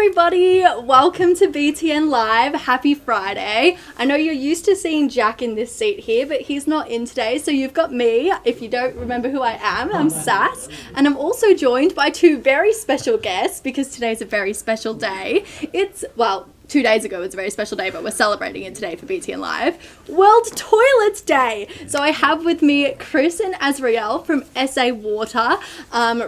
everybody, welcome to BTN Live. Happy Friday. I know you're used to seeing Jack in this seat here, but he's not in today, so you've got me. If you don't remember who I am, I'm Sass, and I'm also joined by two very special guests because today's a very special day. It's, well, 2 days ago was a very special day, but we're celebrating it today for BTN Live. World Toilets Day. So I have with me Chris and Azrael from SA Water.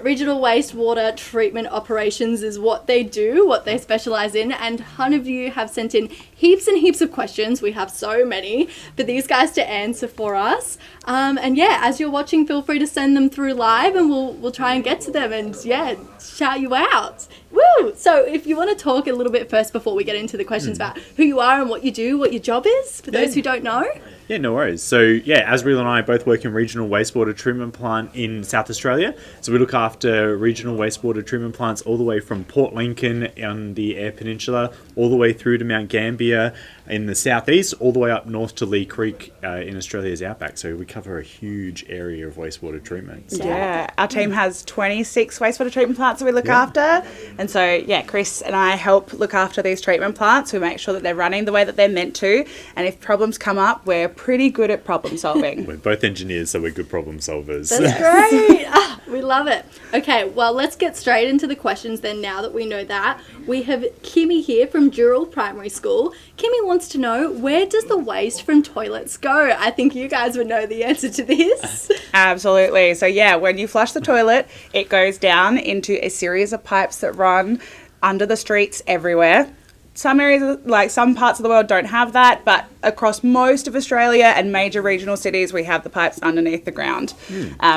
Regional wastewater treatment operations is what they do, what they specialize in, and a ton of you have sent in heaps and heaps of questions. We have so many for these guys to answer for us. And yeah, as you're watching, feel free to send them through live and we'll try and get to them and yeah, shout you out. Woo! So if you want to talk a little bit first before we get into the questions about who you are and what you do, what your job is, for those who don't know. Yeah, no worries. So, yeah, Azrael and I both work in regional wastewater treatment plant in South Australia. So we look after regional wastewater treatment plants all the way from Port Lincoln on the Eyre Peninsula, all the way through to Mount Gambier in the southeast, all the way up north to Lee Creek in Australia's outback. So we cover a huge area of wastewater treatment. So. Yeah, our team has 26 wastewater treatment plants that we look after. And so, yeah, Chris and I help look after these treatment plants. We make sure that they're running the way that they're meant to. And if problems come up, we're pretty good at problem solving. We're both engineers, so we're good problem solvers. That's great. We love it. Okay, well, let's get straight into the questions then now that we know that. We have Kimmy here from Dural Primary School. Kimmy wants to know, where does the waste from toilets go? I think you guys would know the answer to this. Absolutely. So, yeah, when you flush the toilet, it goes down into a series of pipes that run under the streets everywhere. Some areas, like some parts of the world, don't have that, but across most of Australia and major regional cities, we have the pipes underneath the ground.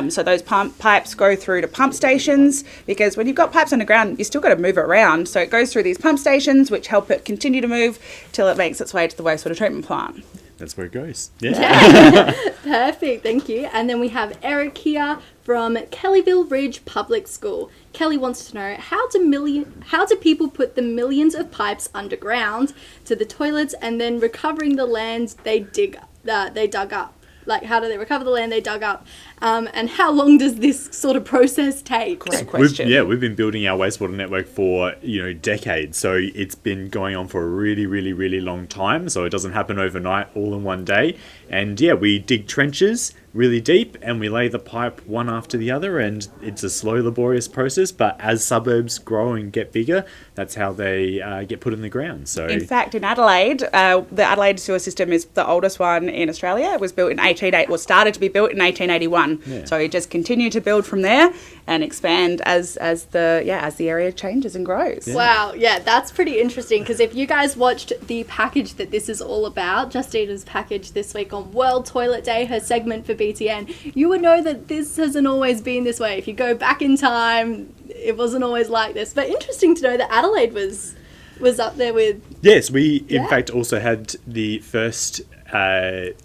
So those pipes go through to pump stations, because when you've got pipes underground, you still got to move it around. So it goes through these pump stations, which help it continue to move till it makes its way to the wastewater treatment plant. That's where it goes. Yeah. Perfect, thank you. And then we have Eric here from Kellyville Ridge Public School. Kelly wants to know, how do people put the millions of pipes underground to the toilets and then recovering the land they dug up? Like, how do they recover the land they dug up? And how long does this sort of process take? Great question. We've been building our wastewater network for, decades. So it's been going on for a really, really, really long time. So it doesn't happen overnight, all in one day. And yeah, we dig trenches really deep and we lay the pipe one after the other, and it's a slow, laborious process, but as suburbs grow and get bigger, that's how they get put in the ground. So in fact, in Adelaide, the Adelaide sewer system is the oldest one in Australia. It was built in started to be built in 1881. Yeah. So it just continued to build from there and expand as the area changes and grows. Yeah. Wow, yeah, that's pretty interesting, because if you guys watched the package that this is all about, Justina's package this week on World Toilet Day, her segment for BTN, you would know that this hasn't always been this way. If you go back in time, it wasn't always like this. But interesting to know that Adelaide was up there with... Yes, we in fact also had the first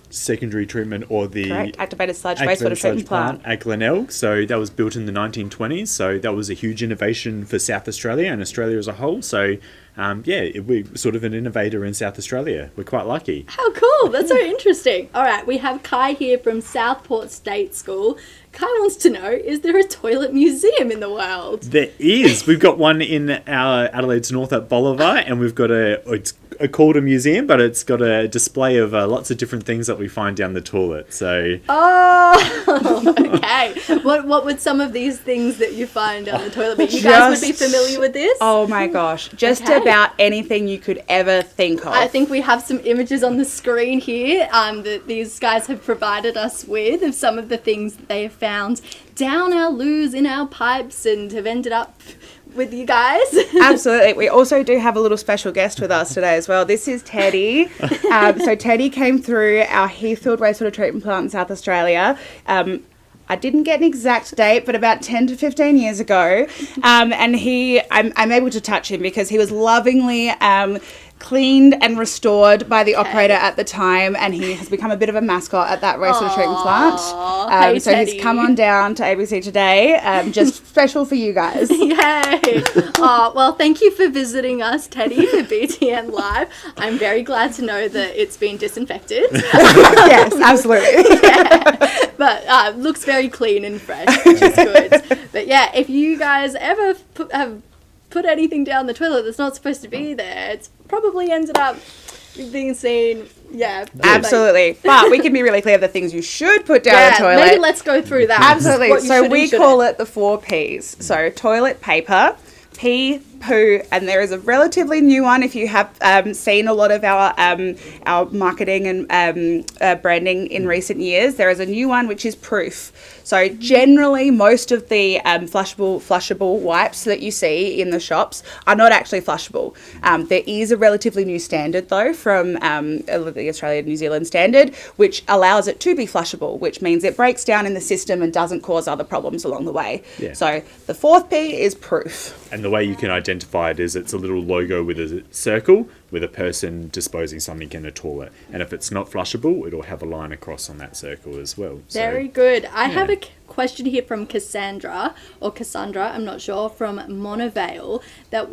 secondary treatment, or the activated sludge wastewater treatment plant at Glenelg. So that was built in the 1920s. So that was a huge innovation for South Australia and Australia as a whole. So we're sort of an innovator in South Australia. We're quite lucky. How cool. That's so interesting. All right, we have Kai here from Southport State School. Kai wants to know, is there a toilet museum in the world? There is. We've got one in our Adelaide's North at Bolivar, and we've got it's called a museum, but it's got a display of lots of different things that we find down the toilet. So. Oh, okay. What would some of these things that you find down the toilet be? You guys would be familiar with this? Oh my gosh. Just about anything you could ever think of. I think we have some images on the screen here that these guys have provided us with of some of the things that they have found down our loos, in our pipes, and have ended up with you guys. Absolutely. We also do have a little special guest with us today as well. This is Teddy. So Teddy came through our Heathfield wastewater treatment plant in South Australia. I didn't get an exact date, but about 10 to 15 years ago. And I'm able to touch him because he was lovingly cleaned and restored by the operator at the time, and he has become a bit of a mascot at that wastewater treatment plant. So Teddy. He's come on down to ABC today, just special for you guys. Yay! Well, thank you for visiting us, Teddy, for BTN Live. I'm very glad to know that it's been disinfected. Yes, absolutely. Yeah. But looks very clean and fresh, which is good. But yeah, if you guys ever have put anything down the toilet that's not supposed to be there. It's probably ended up being seen. Yeah, absolutely. But we can be really clear the things you should put down the toilet. Maybe let's go through that. Absolutely. So we call it the 4 Ps. So toilet paper, pee, poo, and there is a relatively new one. If you have seen a lot of our marketing and branding in recent years, there is a new one which is proof. So generally, most of the flushable wipes that you see in the shops are not actually flushable. There is a relatively new standard though from the Australia New Zealand standard, which allows it to be flushable, which means it breaks down in the system and doesn't cause other problems along the way. Yeah. So the 4th P is proof. And the way you can identify it is it's a little logo with a circle with a person disposing something in a toilet. And if it's not flushable, it'll have a line across on that circle as well. Very good. I have a question here from Cassandra, I'm not sure, from Monavale, that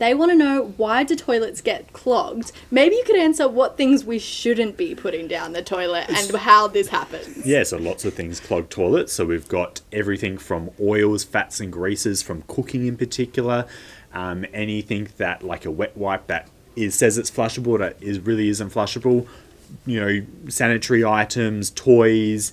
they want to know, why do toilets get clogged? Maybe you could answer what things we shouldn't be putting down the toilet and how this happens. Yeah, so lots of things clog toilets. So we've got everything from oils, fats and greases, from cooking in particular, anything that, like a wet wipe that says it's flushable, that really isn't flushable, sanitary items, toys,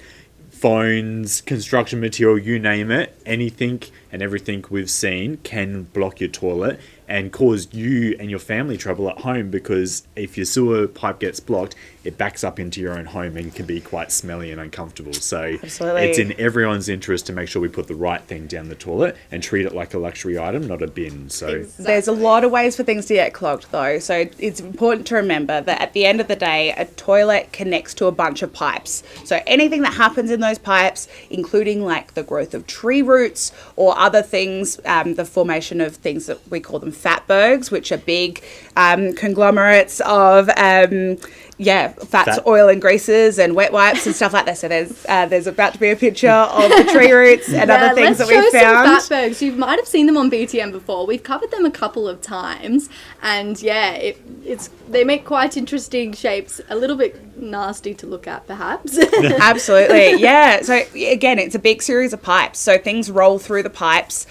phones, construction material, you name it, anything and everything we've seen can block your toilet and cause you and your family trouble at home, because if your sewer pipe gets blocked, it backs up into your own home and can be quite smelly and uncomfortable. So absolutely, it's in everyone's interest to make sure we put the right thing down the toilet and treat it like a luxury item, not a bin. So there's a lot of ways for things to get clogged though. So it's important to remember that at the end of the day, a toilet connects to a bunch of pipes. So anything that happens in those pipes, including like the growth of tree roots or other things, the formation of things that we call them Fatbergs, which are big conglomerates of fats, oil and greases and wet wipes and stuff like that. So there's about to be a picture of the tree roots and other things that we found. Let's show some Fatbergs. You might have seen them on BTN before. We've covered them a couple of times, and they make quite interesting shapes. A little bit nasty to look at, perhaps. Absolutely, yeah. So again, it's a big series of pipes. So things roll through the pipes.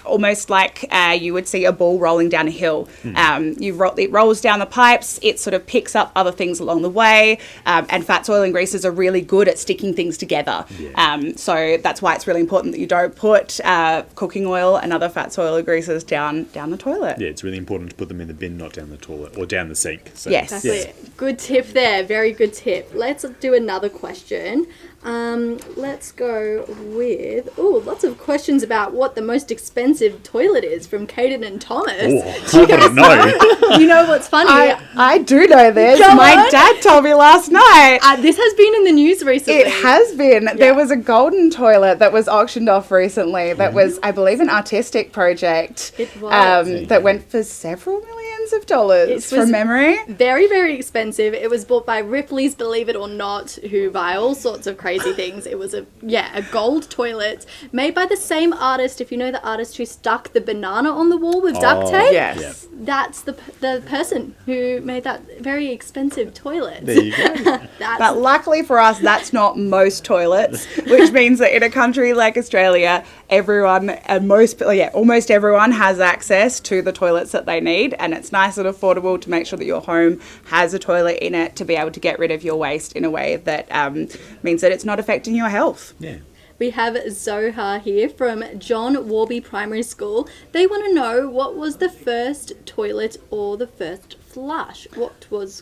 Almost like you would see a ball rolling down a hill. It rolls down the pipes, it sort of picks up other things along the way, and fats, oil and greases are really good at sticking things together. Yeah. So that's why it's really important that you don't put cooking oil and other fats, oil and greases down the toilet. Yeah, it's really important to put them in the bin, not down the toilet or down the sink. So, yes. Exactly. Yes. Good tip there. Very good tip. Let's do another question. Let's go with lots of questions about what the most expensive toilet is from Caden and Thomas. I don't know. You know what's funny? I do know this. My dad told me last night. This has been in the news recently. It has been. Yeah. There was a golden toilet that was auctioned off recently. That was, I believe, an artistic project. It was. That went for several millions of dollars from memory. Very, very expensive. It was bought by Ripley's, believe it or not, who buy all sorts of crazy things. It was a gold toilet made by the same artist. If you know the artist who stuck the banana on the wall with duct tape, yes, that's the person who made that very expensive totoilet. There you go. But luckily for us, that's not most toilets, which means that in a country like Australia, everyone and almost everyone has access to the toilets that they need, and it's nice and affordable to make sure that your home has a toilet in it to be able to get rid of your waste in a way that means that it's not affecting your health. Yeah. We have Zohar here from John Warby Primary School. They want to know, what was the first toilet or the first flush? What was...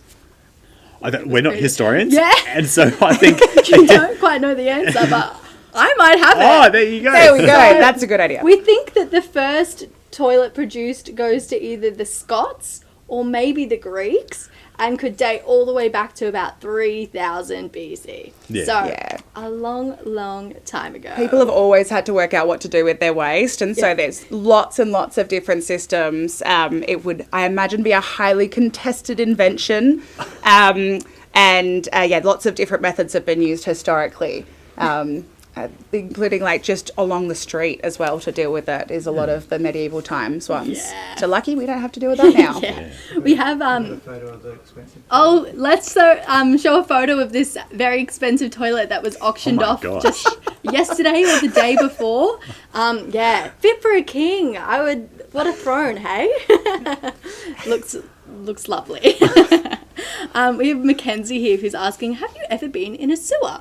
We're not historians. Yeah. And so I think... You don't quite know the answer, but I might have it. Oh, there you go. There we go. That's a good idea. We think that the first toilet produced goes to either the Scots or maybe the Greeks, and could date all the way back to about 3000 BC. Yeah. So, a long, long time ago. People have always had to work out what to do with their waste, and so there's lots and lots of different systems. It would, I imagine, be a highly contested invention, and lots of different methods have been used historically. Including like just along the street as well to deal with it is a lot of the medieval times ones. Yeah. So lucky we don't have to deal with that now. Yeah. We have a photo of the expensive let's show a photo of this very expensive toilet that was auctioned off just yesterday or the day before. Fit for a king. I would What a throne, hey? looks lovely. We have Mackenzie here who's asking, have you ever been in a sewer?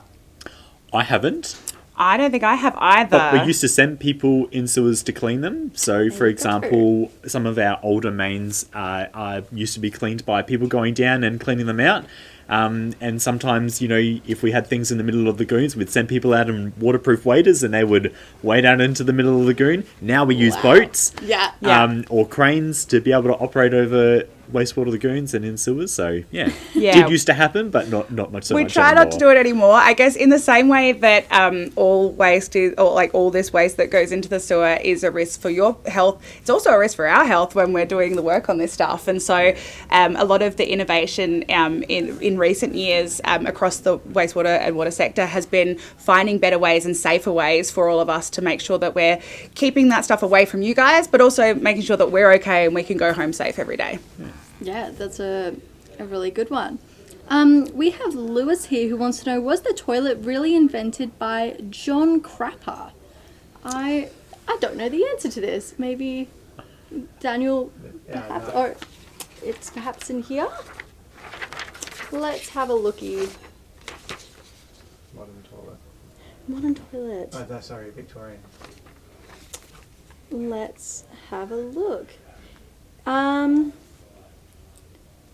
I haven't. I don't think I have either. But we used to send people in sewers to clean them. So, for example, some of our older mains are used to be cleaned by people going down and cleaning them out. And sometimes, if we had things in the middle of the lagoons, we'd send people out in waterproof waders and they would wade out into the middle of the lagoon. Now we use boats or cranes to be able to operate over wastewater lagoons and in sewers. So, did used to happen, but not much so we much try anymore. not to do it anymore. I guess in the same way that all waste is, or like all this waste that goes into the sewer is a risk for your health, it's also a risk for our health when we're doing the work on this stuff. And so a lot of the innovation in recent years across the wastewater and water sector has been finding better ways and safer ways for all of us to make sure that we're keeping that stuff away from you guys, but also making sure that we're okay and we can go home safe every day. Yeah, that's a really good one. We have Lewis here who wants to know, was the toilet really invented by John Crapper? I don't know the answer to this. Maybe Daniel, perhaps, or it's perhaps in here? Let's have a looky. Modern toilet. Oh, sorry, Victorian. Let's have a look.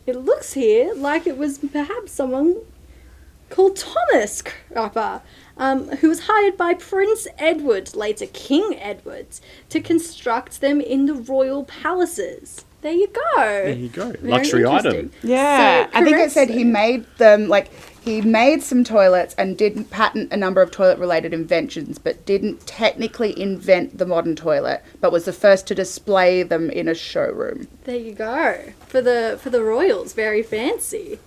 It looks here like it was perhaps someone called Thomas Crapper, who was hired by Prince Edward, later King Edward, to construct them in the royal palaces. There you go. There you go. Very Luxury item. Yeah, So, I think it said correct. he made them, he made some toilets and didn't patent a number of toilet-related inventions, but didn't technically invent the modern toilet, but was the first to display them in a showroom. There you go. For the royals, very fancy.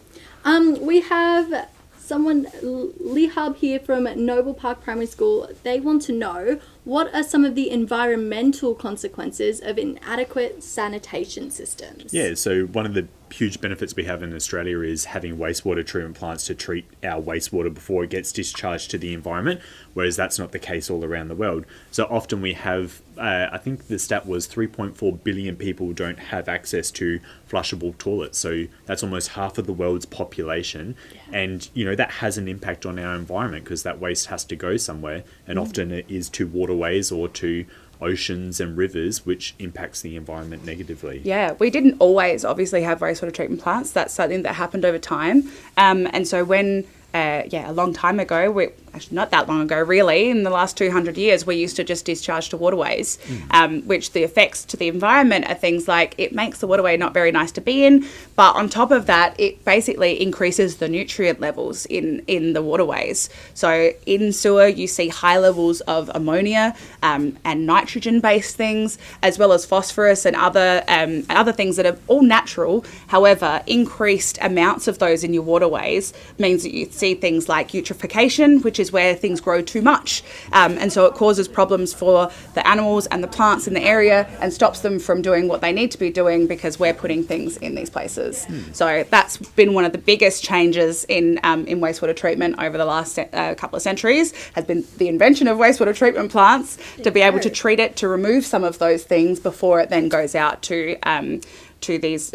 We have someone, Lee Hub here from Noble Park Primary School. They want to know, what are some of the environmental consequences of inadequate sanitation systems? Yeah, so one of the huge benefits we have in Australia is having wastewater treatment plants to treat our wastewater before it gets discharged to the environment, whereas that's not the case all around the world. So often we have, I think the stat was 3.4 billion people don't have access to flushable toilets. So that's almost half of the world's population. Yeah. And, that has an impact on our environment because that waste has to go somewhere. And often it is to waterways or to oceans and rivers, which impacts the environment negatively. Yeah, we didn't always obviously have wastewater treatment plants. That's something that happened over time. And so when, a long time ago, actually not that long ago really, in the last 200 years, we used to just discharge to waterways, which the effects to the environment are things like it makes the waterway not very nice to be in, but on top of that, it basically increases the nutrient levels in the waterways. So in sewer, you see high levels of ammonia and nitrogen-based things, as well as phosphorus and other things that are all natural. However, increased amounts of those in your waterways means that you see things like eutrophication, which is where things grow too much. And so it causes problems for the animals and the plants in the area and stops them from doing what they need to be doing because we're putting things in these places. So that's been one of the biggest changes in wastewater treatment over the last couple of centuries, has been the invention of wastewater treatment plants to be able to treat it, to remove some of those things before it then goes out to these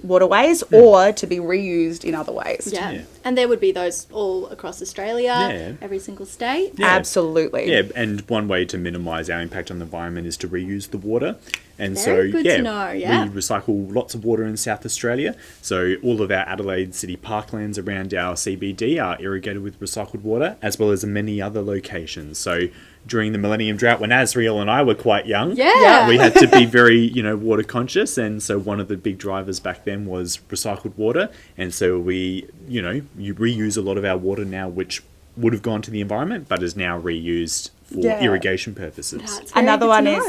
waterways or to be reused in other ways. Yeah. And there would be those all across Australia, every single state. Yeah. Absolutely. Yeah, and one way to minimise our impact on the environment is to reuse the water. And Very good to know, we recycle lots of water in South Australia. So all of our Adelaide City parklands around our CBD are irrigated with recycled water, as well as many other locations. So during the Millennium Drought, when Azriel and I were quite young, we had to be very, water conscious. And so one of the big drivers back then was recycled water. And so we, you reuse a lot of our water now, which would have gone to the environment, but is now reused for irrigation purposes. Another one is,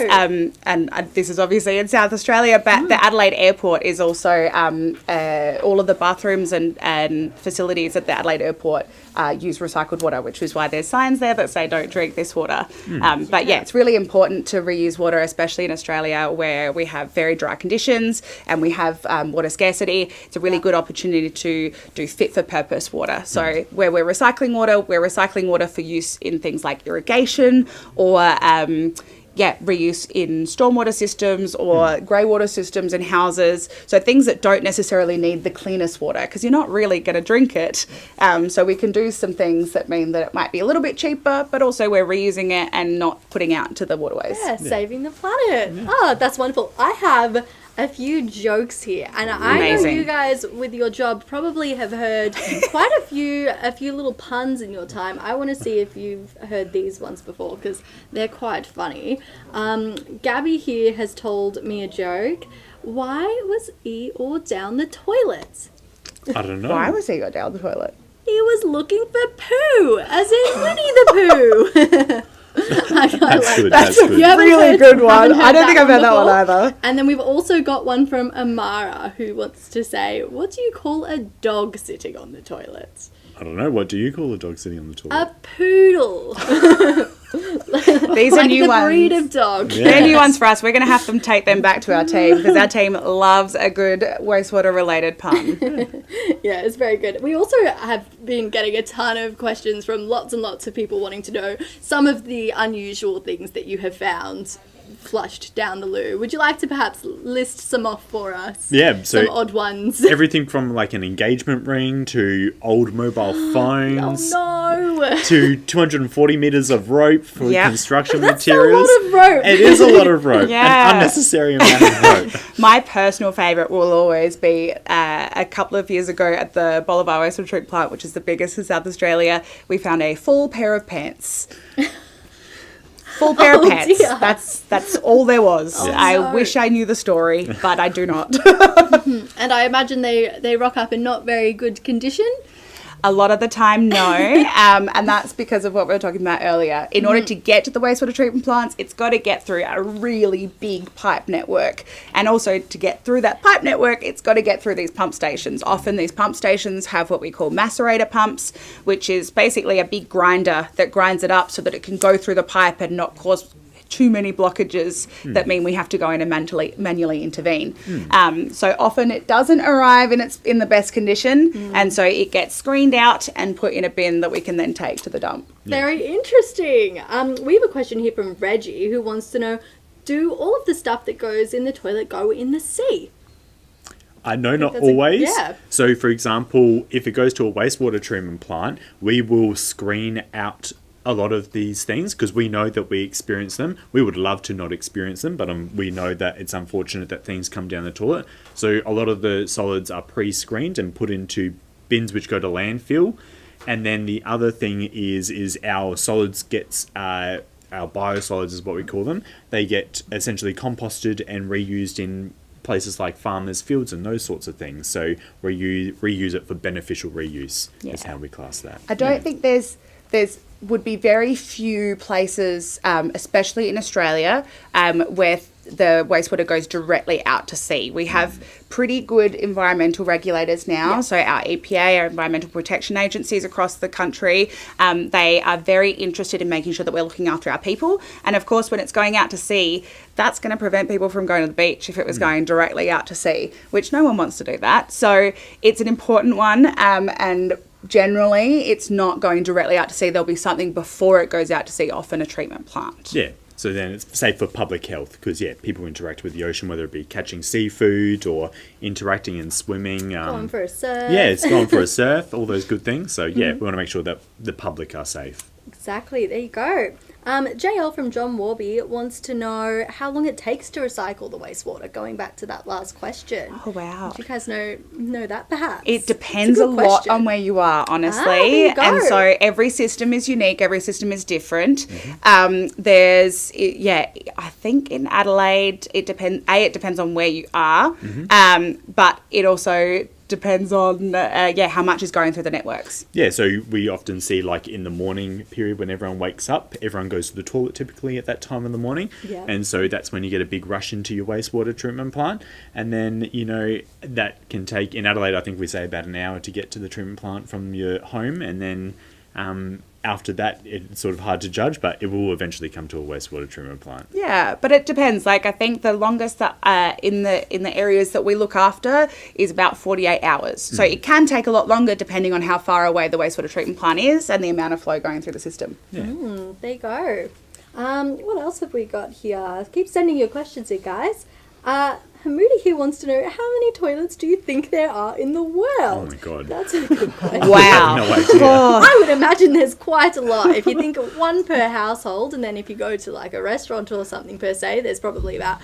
and this is obviously in South Australia, but the Adelaide Airport is also all of the bathrooms and facilities at the Adelaide Airport use recycled water, which is why there's signs there that say don't drink this water. But it's really important to reuse water, especially in Australia where we have very dry conditions and we have water scarcity. It's a really good opportunity to do fit for purpose water. So where we're recycling water for use in things like irrigation or reuse in stormwater systems or grey water systems in houses. So things that don't necessarily need the cleanest water, because you're not really going to drink it. So we can do some things that mean that it might be a little bit cheaper, but also we're reusing it and not putting out into the waterways. Yeah, saving the planet. Oh, that's wonderful. I have a few jokes here, and I know you guys with your job probably have heard quite a few little puns in your time. I want to see if you've heard these ones before, because they're quite funny. Gabby here has told me a joke. Why was Eeyore down the toilet? I don't know. Why was he go down the toilet? He was looking for poo, as in Winnie the Pooh. That's good. That's a good. really good one. I don't think I've heard that before. one either. And then we've also got one from Amara, who wants to say, what do you call a dog sitting on the toilet? I don't know. What do you call a dog sitting on the toilet? A poodle. These are new the ones. breed of dog. Yeah. They're new ones for us. We're going to have them take them back to our team, because our team loves a good wastewater related pun. Yeah, it's very good. We also have been getting a ton of questions from lots and lots of people wanting to know some of the unusual things that you have found flushed down the loo. Would you like to perhaps list some off for us? Yeah, so some odd ones. everything from like an engagement ring to old mobile phones Oh no! to 240 meters of rope for construction That's materials. a lot of rope. It is a lot of rope. Yeah. An unnecessary amount of rope. My personal favourite will always be a couple of years ago at the Bolivar Wastewater Treatment Plant, which is the biggest in South Australia. We found a full pair of pants. Full pair of pants. Dear. That's all there was. I no. wish I knew the story, but I do not. And I imagine they rock up in not very good condition. A lot of the time, no. And that's because of what we were talking about earlier. In order to get to the wastewater treatment plants, it's got to get through a really big pipe network. And also to get through that pipe network, it's got to get through these pump stations. Often these pump stations have what we call macerator pumps, which is basically a big grinder that grinds it up so that it can go through the pipe and not cause too many blockages that mean we have to go in and manually intervene. So often it doesn't arrive in the best condition, and so it gets screened out and put in a bin that we can then take to the dump. Very interesting. We have a question here from Reggie, who wants to know, do all of the stuff that goes in the toilet go in the sea? I know not always. Yeah. So, for example, if it goes to a wastewater treatment plant, we will screen out a lot of these things because we know that we experience them. We would love to not experience them, but we know that it's unfortunate that things come down the toilet. So a lot of the solids are pre-screened and put into bins which go to landfill. And then the other thing is our solids gets our biosolids is what we call them. They get essentially composted and reused in places like farmers' fields and those sorts of things. So reuse it for beneficial reuse is how we class that. I don't think there's would be very few places, especially in Australia, where the wastewater goes directly out to sea. We have pretty good environmental regulators now. So our EPA, our Environmental Protection Agencies across the country, they are very interested in making sure that we're looking after our people. And of course, when it's going out to sea, that's going to prevent people from going to the beach if it was going directly out to sea, which no one wants to do that. So it's an important one, and generally, it's not going directly out to sea. There'll be something before it goes out to sea, often a treatment plant. Yeah, so then it's safe for public health because, people interact with the ocean, whether it be catching seafood or interacting and swimming. Going for a surf. Yeah, it's going for a surf, all those good things. So, we want to make sure that the public are safe. Exactly, there you go. JL from John Warby wants to know how long it takes to recycle the wastewater, going back to that last question. Oh, wow. Do you guys know that perhaps? It depends a lot on where you are, honestly. There you go. And so every system is unique. Every system is different. I think in Adelaide, it depends on where you are. But it also depends on how much is going through the networks. Yeah, so we often see like in the morning period when everyone wakes up, everyone goes to the toilet typically at that time in the morning. Yeah. And so that's when you get a big rush into your wastewater treatment plant. And then, that can take, in Adelaide, I think we say about an hour to get to the treatment plant from your home. And then after that, it's sort of hard to judge, but it will eventually come to a wastewater treatment plant. Yeah, but it depends. Like, I think the longest that in the areas that we look after is about 48 hours. So it can take a lot longer depending on how far away the wastewater treatment plant is and the amount of flow going through the system. Yeah. There you go. What else have we got here? Keep sending your questions in, guys. Hamudi here wants to know, how many toilets do you think there are in the world? Oh my God. That's a good question. Wow. I have no idea. I would imagine there's quite a lot. If you think of one per household, and then if you go to like a restaurant or something per se, there's probably about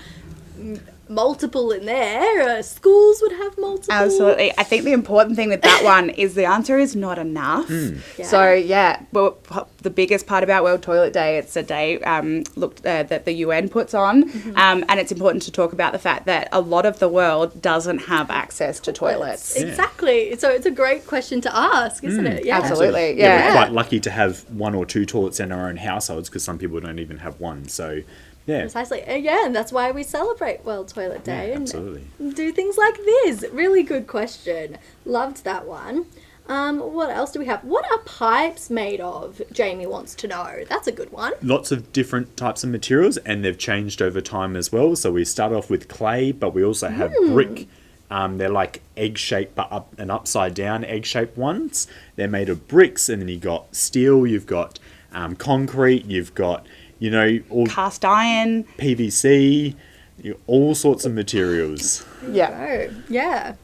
multiple in there. Schools would have multiple. Absolutely. I think the important thing with that one is the answer is not enough. Yeah. So, yeah, well, the biggest part about World Toilet Day, it's a day that the UN puts on, and it's important to talk about the fact that a lot of the world doesn't have access to toilets. Exactly. So it's a great question to ask, isn't it? Yeah. Absolutely. Yeah, Yeah. we're quite lucky to have 1 or 2 toilets in our own households because some people don't even have one. So, yeah. Precisely. Yeah, and that's why we celebrate World Toilet Day and absolutely. do things like this. Really good question. Loved that one. What else do we have? What are pipes made of? Jamie wants to know. That's a good one. Lots of different types of materials, and they've changed over time as well. So we start off with clay, but we also have brick. They're like egg-shaped, but upside-down egg-shaped ones. They're made of bricks, and then you've got steel, you've got concrete, you've got, all Cast iron. PVC, all sorts of materials. Yeah. Oh, yeah.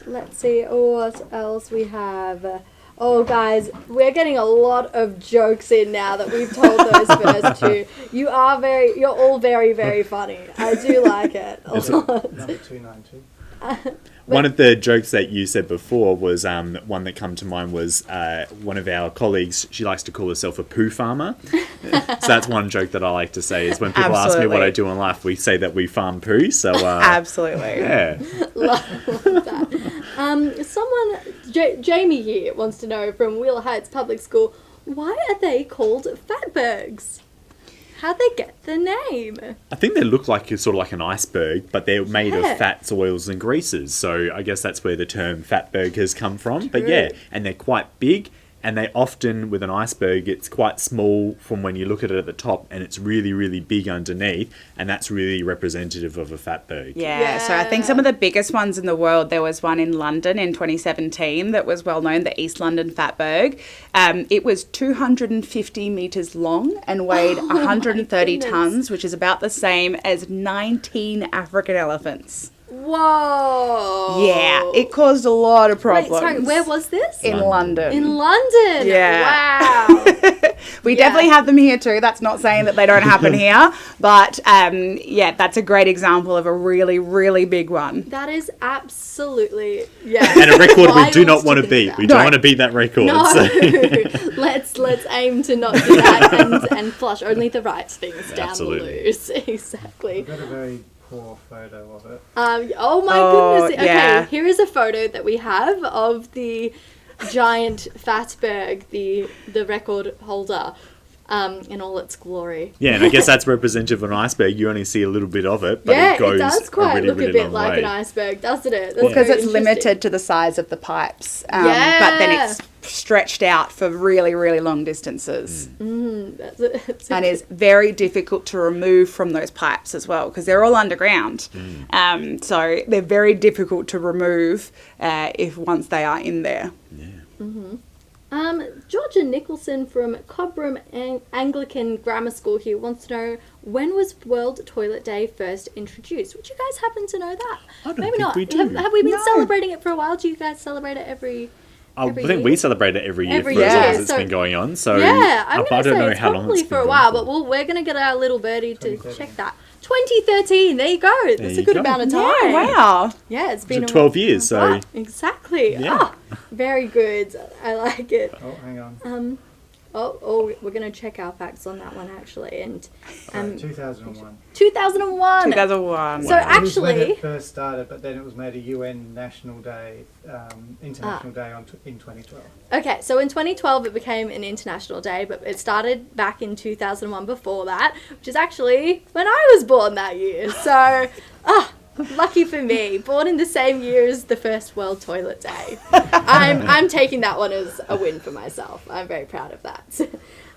Let's see what else we have. Oh, guys, we're getting a lot of jokes in now that we've told those first two. You're all very, very funny. I do like it a lot. Number 292. One of the jokes that you said before was one that come to mind was one of our colleagues, she likes to call herself a poo farmer. So that's one joke that I like to say is when people ask me what I do in life, we say that we farm poo. So Absolutely. yeah. Love that. Jamie here wants to know from Wheeler Heights Public School, why are they called Fatbergs? How'd they get the name? I think they look like sort of like an iceberg, but they're made of fats, oils, and greases. So I guess that's where the term fatberg has come from. But yeah, and they're quite big. And they often, with an iceberg, it's quite small from when you look at it at the top, and it's really, really big underneath, and that's really representative of a fatberg. Yeah, so I think some of the biggest ones in the world, there was one in London in 2017 that was well known, the East London Fatberg. It was 250 metres long and weighed 130 tonnes, which is about the same as 19 African elephants. Whoa. Yeah, it caused a lot of problems. Wait, sorry, where was this? In London. In London? Yeah. Wow. We definitely have them here too. That's not saying that they don't happen here. But yeah, that's a great example of a really, really big one. That is absolutely, yeah. And a record we Wild do not want to think beat. about. We don't want to beat that record. No, So. let's aim to not do that and flush only the right things down Absolutely. the loose. Exactly. I've got a very poor photo of it. Oh my goodness. Okay, yeah. here is a photo that we have of the giant Fatberg, the record holder, in all its glory. Yeah, and I guess that's representative of an iceberg. You only see a little bit of it, but Yeah, it goes it does quite really, look really a bit long like way. an iceberg, doesn't it? Well, because very it's interesting. limited to the size of the pipes. But then it's stretched out for really, really long distances. That's And is very difficult to remove from those pipes as well, because they're all underground. So they're very difficult to remove if once they are in there. Georgia Nicholson from Cobram Anglican Grammar School here wants to know, when was World Toilet Day first introduced? Would you guys happen to know that? I don't Maybe think not. we do. Have we been No. celebrating it for a while? Do you guys celebrate it every I every think year? we celebrate it every year Every for as year. long as it's So- been going on. So Yeah, I'm I going to don't say know it's how long probably it's for been a going while, for. but we're going to get our little birdie to 2013. check that. 2013, there you go. That's you a good go. amount of Yeah, time. wow. Yeah, it's been 12 years, so Ah, exactly. Yeah. Very good. I like it. Oh, hang on. We're going to check our facts on that one actually. And Sorry, 2001. 2001. 2001. So It was when actually, it first started, but then it was made a UN National Day, International Day in 2012. okay, so in 2012 it became an international day, but it started back in 2001 before that, which is actually when I was born that year. So, lucky for me, born in the same year as the first World Toilet Day. I'm taking that one as a win for myself. I'm very proud of that.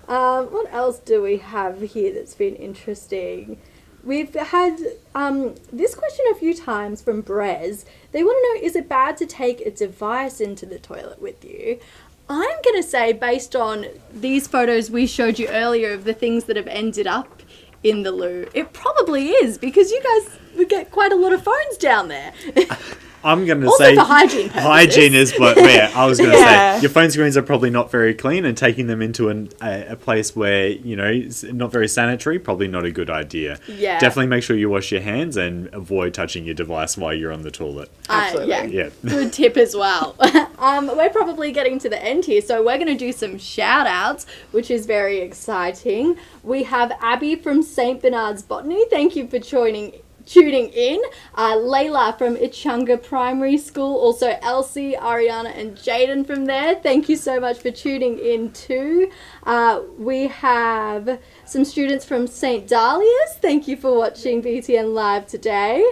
What else do we have here that's been interesting? We've had this question a few times from Brez. They want to know, is it bad to take a device into the toilet with you? I'm going to say, based on these photos we showed you earlier of the things that have ended up in the loo, it probably is, because you guys would get quite a lot of phones down there. I'm going to Also say for hygiene purposes. hygiene is what I was going to Yeah. say. Your phone screens are probably not very clean, and taking them into a place where, you know, it's not very sanitary, probably not a good idea. Yeah. Definitely make sure you wash your hands and avoid touching your device while you're on the toilet. Absolutely. Yeah. Good tip as well. We're probably getting to the end here, so we're going to do some shout outs, which is very exciting. We have Abby from St. Bernard's Botany. Thank you for tuning in. Layla from Ichunga Primary School. Also Elsie, Ariana and Jaden from there. Thank you so much for tuning in too. We have some students from St. Dahlia's. Thank you for watching BTN Live today.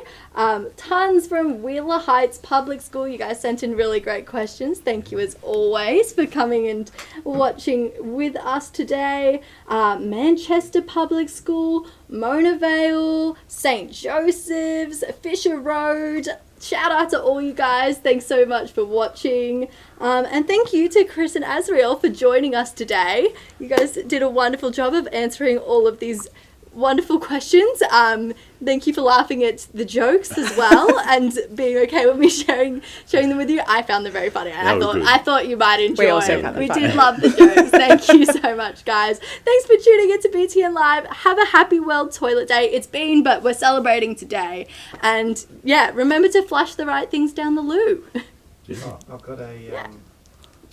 Tons from Wheeler Heights Public School. You guys sent in really great questions. Thank you as always for coming and watching with us today. Manchester Public School, Mona Vale, St. Joseph's, Fisher Road. Shout out to all you guys. Thanks so much for watching. And thank you to Chris and Azriel for joining us today. You guys did a wonderful job of answering all of these wonderful questions. Thank you for laughing at the jokes as well and being okay with me sharing them with you. I found them very funny. And I thought you might enjoy. We also found them We funny. did love the jokes. Thank you so much, guys. Thanks for tuning in to BTN Live. Have a happy World Toilet Day. It's been, but we're celebrating today. And yeah, remember to flush the right things down the loo. Oh, I've got a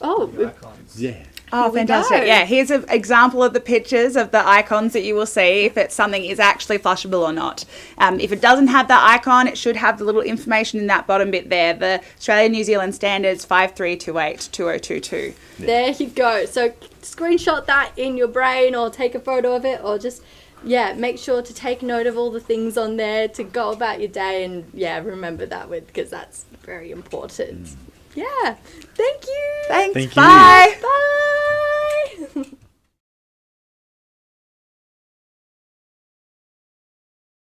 Oh, the icons. Yeah. Oh, Here we fantastic. go. Yeah, here's an example of the pictures of the icons that you will see if it's something is actually flushable or not. If it doesn't have the icon, it should have the little information in that bottom bit there, the Australia-New Zealand Standards 5328-2022. there you go. So screenshot that in your brain or take a photo of it or just, make sure to take note of all the things on there to go about your day and, remember that because that's very important. Yeah. Thank you. Thanks. Thank you. Bye.